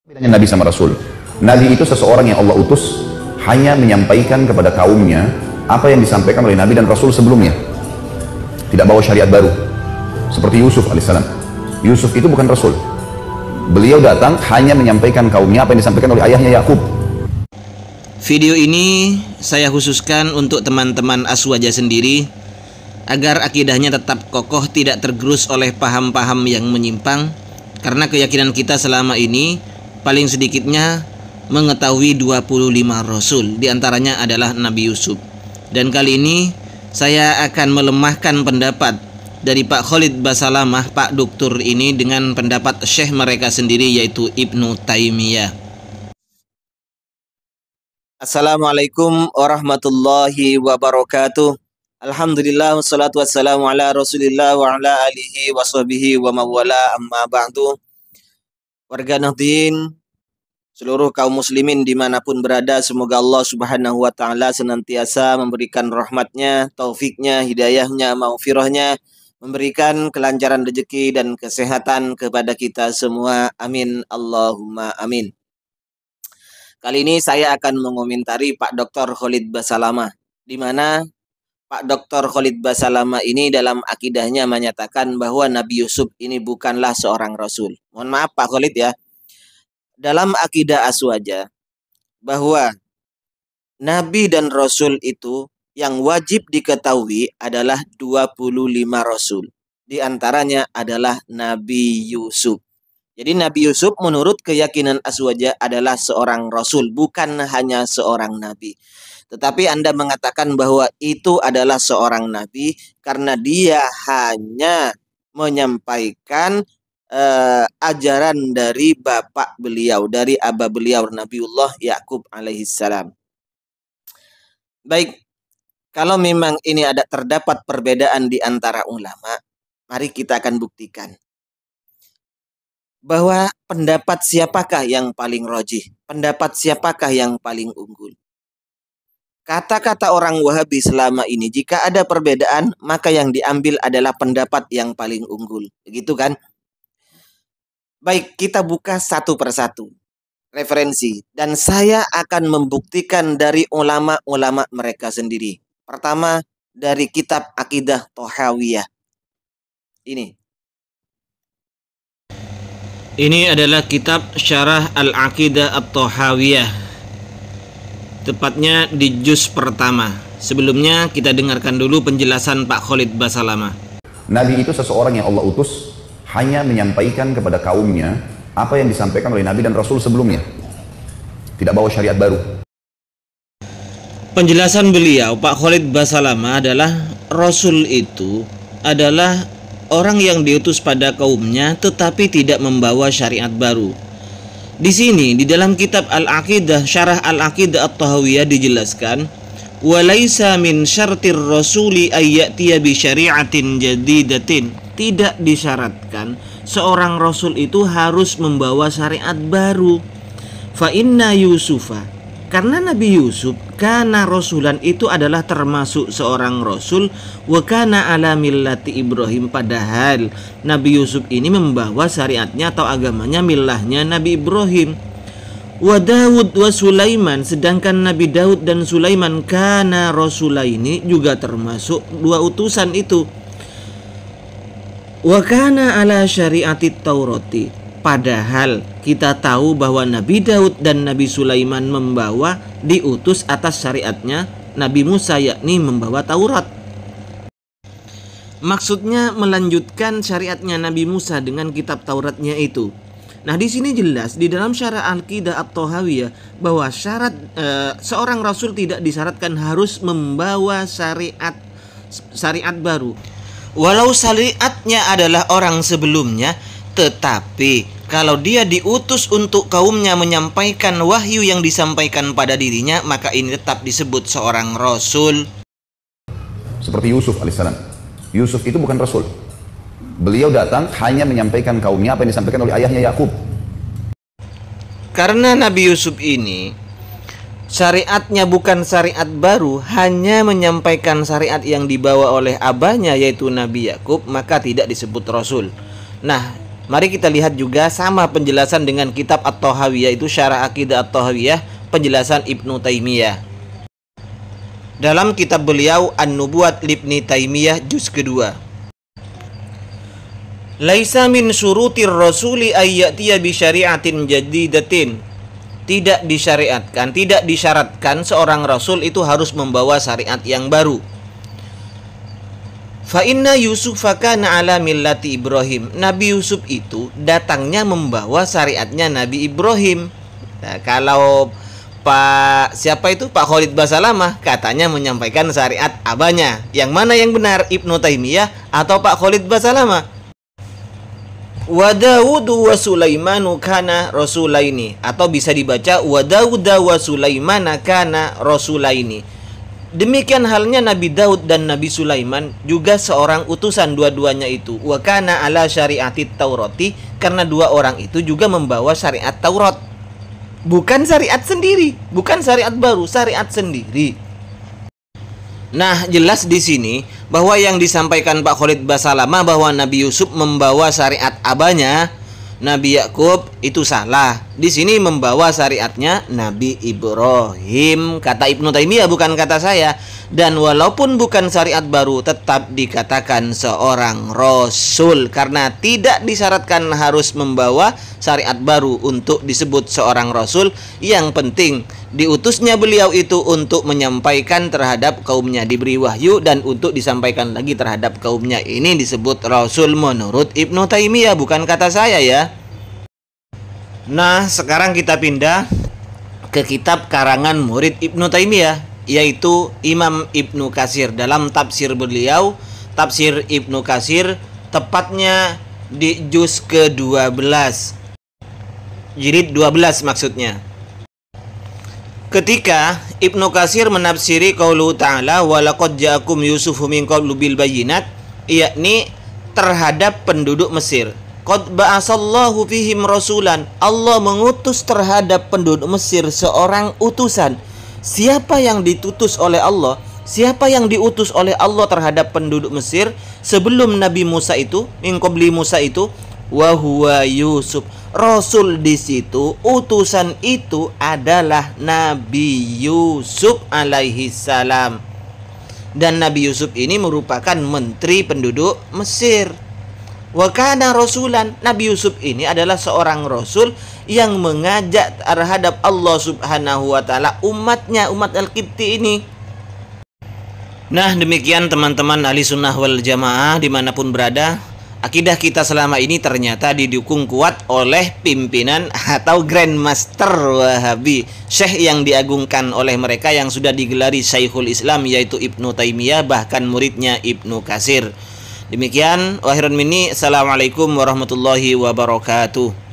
Bedanya Nabi sama Rasul. Nabi itu seseorang yang Allah utus hanya menyampaikan kepada kaumnya apa yang disampaikan oleh Nabi dan Rasul sebelumnya. Tidak bawa syariat baru. Seperti Yusuf alaihissalam. Yusuf itu bukan Rasul. Beliau datang hanya menyampaikan kaumnya apa yang disampaikan oleh ayahnya Yakub. Video ini saya khususkan untuk teman-teman Aswaja sendiri agar akidahnya tetap kokoh, tidak tergerus oleh paham-paham yang menyimpang, karena keyakinan kita selama ini paling sedikitnya mengetahui 25 Rasul, diantaranya adalah Nabi Yusuf. Dan kali ini saya akan melemahkan pendapat dari Pak Khalid Basalamah, Pak Doktor ini, dengan pendapat Syekh mereka sendiri, yaitu Ibnu Taimiyah. Assalamualaikum warahmatullahi wabarakatuh. Alhamdulillah, wassalatu wassalamu ala rasulillah wa ala alihi wa sahbihi wa mawala, amma ba'du. Warga Nahdien, seluruh kaum muslimin dimanapun berada, semoga Allah subhanahu wa ta'ala senantiasa memberikan rahmatnya, taufiknya, hidayahnya, maghfirahnya, memberikan kelancaran rezeki dan kesehatan kepada kita semua. Amin, Allahumma amin. Kali ini saya akan mengomentari Pak Dr. Khalid Basalamah, di mana Pak Dr. Khalid Basalamah ini dalam akidahnya menyatakan bahwa Nabi Yusuf ini bukanlah seorang Rasul. Mohon maaf Pak Khalid ya. Dalam akidah Aswaja, bahwa Nabi dan Rasul itu yang wajib diketahui adalah 25 Rasul. Di antaranya adalah Nabi Yusuf. Jadi Nabi Yusuf menurut keyakinan Aswaja adalah seorang Rasul, bukan hanya seorang Nabi. Tetapi Anda mengatakan bahwa itu adalah seorang Nabi karena dia hanya menyampaikan ajaran dari bapak beliau, dari abah beliau, Nabiullah Yakub alaihissalam. Baik, kalau memang ini terdapat perbedaan di antara ulama, mari kita akan buktikan bahwa pendapat siapakah yang paling rajih, pendapat siapakah yang paling unggul. Kata-kata orang Wahabi selama ini, jika ada perbedaan, maka yang diambil adalah pendapat yang paling unggul. Begitu kan? Baik, kita buka satu persatu referensi. Dan saya akan membuktikan dari ulama-ulama mereka sendiri. Pertama, dari kitab Akidah Thahawiyah. Ini adalah kitab Syarah Al-Aqidah At-Thahawiyah, tepatnya di juz pertama. Sebelumnya kita dengarkan dulu penjelasan Pak Khalid Basalamah. Nabi itu seseorang yang Allah utus hanya menyampaikan kepada kaumnya apa yang disampaikan oleh Nabi dan Rasul sebelumnya. Tidak bawa syariat baru. Penjelasan beliau, Pak Khalid Basalamah, adalah Rasul itu adalah orang yang diutus pada kaumnya tetapi tidak membawa syariat baru. Di sini di dalam kitab Al-Aqidah Syarah Al-Aqidah At-Thahawiyah dijelaskan, walaisa min syartir rasuli ayyatiya bi syari'atin jadidatin. Tidak disyaratkan seorang rasul itu harus membawa syariat baru. Fa inna Yusufa, karena Nabi Yusuf kana rasulan, itu adalah termasuk seorang rasul, wa kana ala millati Ibrahim, padahal Nabi Yusuf ini membawa syariatnya atau agamanya millahnya Nabi Ibrahim. Wa Daud wa Sulaiman, sedangkan Nabi Daud dan Sulaiman kana rasulaini, juga termasuk dua utusan itu. Wa kana ala syariatit Taurati, padahal kita tahu bahwa Nabi Daud dan Nabi Sulaiman membawa, diutus atas syariatnya Nabi Musa, yakni membawa Taurat. Maksudnya melanjutkan syariatnya Nabi Musa dengan kitab Tauratnya itu. Nah, di sini jelas di dalam Syarah Al-Aqidah At-Thahawiyah bahwa syarat seorang rasul tidak disyaratkan harus membawa syariat baru. Walau syariatnya adalah orang sebelumnya, tetapi kalau dia diutus untuk kaumnya menyampaikan wahyu yang disampaikan pada dirinya, maka ini tetap disebut seorang rasul. Seperti Yusuf alaihissalam. Yusuf itu bukan Rasul. Beliau datang hanya menyampaikan kaumnya apa yang disampaikan oleh ayahnya Yakub. Karena Nabi Yusuf ini syariatnya bukan syariat baru, hanya menyampaikan syariat yang dibawa oleh abahnya yaitu Nabi Yakub, maka tidak disebut Rasul. Nah, Mari kita lihat juga sama penjelasan dengan kitab At-Tahawiyah, itu Syarah Aqidah At-Tahawiyah, penjelasan Ibnu Taimiyah. Dalam kitab beliau An-Nubuwat Libni Taimiyah juz kedua. Laisa min syurutir rasuli ayyatiya bi syari'atin jadidatin. Tidak disyariatkan, tidak disyaratkan seorang rasul itu harus membawa syariat yang baru. Fa inna Yusuf kana ala millati Ibrahim. Nabi Yusuf itu datangnya membawa syariatnya Nabi Ibrahim. Nah, kalau Pak Khalid Basalamah katanya menyampaikan syariat abahnya. Yang mana yang benar, Ibnu Taimiyah atau Pak Khalid Basalamah? Wa Dawudu wa Sulaimanu kana rasulaini, atau bisa dibaca wa Dawuda wa Sulaimana kana rasulaini. Demikian halnya Nabi Daud dan Nabi Sulaiman juga seorang utusan dua-duanya itu. Wa kana ala syariatit Taurati, karena dua orang itu juga membawa syariat Taurat. Bukan syariat sendiri, bukan syariat baru, syariat sendiri. Nah, jelas di sini bahwa yang disampaikan Pak Khalid Basalamah bahwa Nabi Yusuf membawa syariat abahnya Nabi Yakub itu salah. Di sini membawa syariatnya Nabi Ibrahim, kata Ibnu Taimiyah, bukan kata saya. Dan walaupun bukan syariat baru, tetap dikatakan seorang rasul, karena tidak disyaratkan harus membawa syariat baru untuk disebut seorang rasul. Yang penting diutusnya beliau itu untuk menyampaikan terhadap kaumnya, diberi wahyu dan untuk disampaikan lagi terhadap kaumnya. Ini disebut rasul menurut Ibnu Taimiyah, bukan kata saya ya. Nah, sekarang kita pindah ke kitab karangan murid Ibnu Taimiyah, yaitu Imam Ibnu Katsir. Dalam tafsir beliau, tafsir Ibnu Katsir, tepatnya di juz ke-12, jilid 12 maksudnya. Ketika Ibnu Katsir menafsiri qaulu ta'ala wa laqad ja'akum Yusufu min qablu bil bayyinat, yakni terhadap penduduk Mesir. Qad ba'asallahu fihim rasulan, Allah mengutus terhadap penduduk Mesir seorang utusan. Siapa yang ditutus oleh Allah? Siapa yang diutus oleh Allah terhadap penduduk Mesir sebelum Nabi Musa itu, min qabli Musa itu? Wa huwa Yusuf. Rasul di situ, utusan itu adalah Nabi Yusuf alaihi salam. Dan Nabi Yusuf ini merupakan menteri penduduk Mesir. Wa kana rasulan, Nabi Yusuf ini adalah seorang rasul yang mengajak terhadap Allah Subhanahu wa taala umatnya, umat Al-Qibti ini. Nah, demikian teman-teman ahli sunnah wal jamaah dimanapun berada, akidah kita selama ini ternyata didukung kuat oleh pimpinan atau Grandmaster Wahabi, syekh yang diagungkan oleh mereka yang sudah digelari Syekhul Islam, yaitu Ibnu Taimiyah, bahkan muridnya Ibnu Katsir. Demikian, wa khairan minni, assalamualaikum warahmatullahi wabarakatuh.